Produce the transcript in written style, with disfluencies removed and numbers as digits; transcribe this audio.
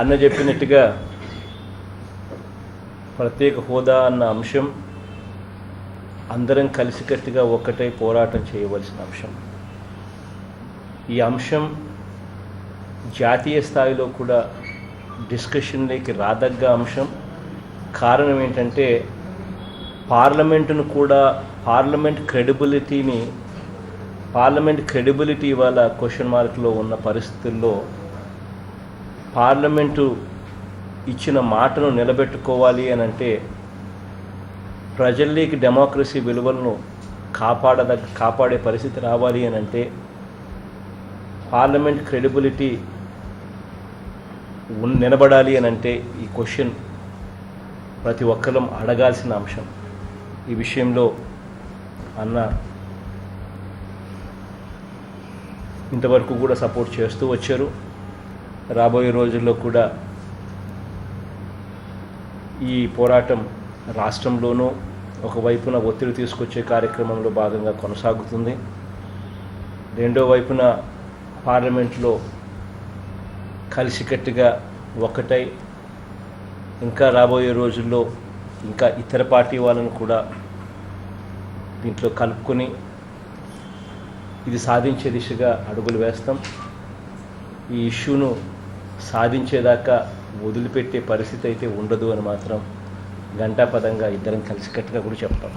అన్న చెప్పినట్టుగా ప్రత్యేక హోదా అన్న అంశం అందరం కలిసికట్టుగా ఒక్కటై పోరాటం చేయవలసిన అంశం. ఈ అంశం జాతీయ స్థాయిలో కూడా డిస్కషన్లోకి రాదగ్గ అంశం. కారణం ఏంటంటే పార్లమెంట్ క్రెడిబిలిటీ ఇవాళ క్వశ్చన్ మార్క్లో ఉన్న పరిస్థితుల్లో పార్లమెంటు ఇచ్చిన మాటను నిలబెట్టుకోవాలి అని అంటే, ప్రజల్లోకి డెమోక్రసీ విలువలను కాపాడే పరిస్థితి రావాలి అని అంటే పార్లమెంట్ క్రెడిబిలిటీ నిలబడాలి అని అంటే ఈ క్వశ్చన్ ప్రతి ఒక్కరం అడగాల్సిన అంశం. ఈ విషయంలో అన్న ఇంతవరకు కూడా సపోర్ట్ చేస్తూ వచ్చారు. రాబోయే రోజుల్లో కూడా ఈ పోరాటం రాష్ట్రంలోనూ ఒకవైపున ఒత్తిడి తీసుకొచ్చే కార్యక్రమంలో భాగంగా కొనసాగుతుంది. రెండో వైపున పార్లమెంట్లో కలిసికట్టుగా ఒకటై ఇంకా రాబోయే రోజుల్లో ఇంకా ఇతర పార్టీ వాళ్ళను కూడా దీంట్లో కలుపుకొని ఇది సాధించే దిశగా అడుగులు వేస్తాం. ఈ ఇష్యూను సాధించేదాకా వదిలిపెట్టే పరిస్థితి అయితే ఉండదు అని మాత్రం ఘంటాపదంగా ఇద్దరం కలిసికట్టుగా కూడా చెప్తాం.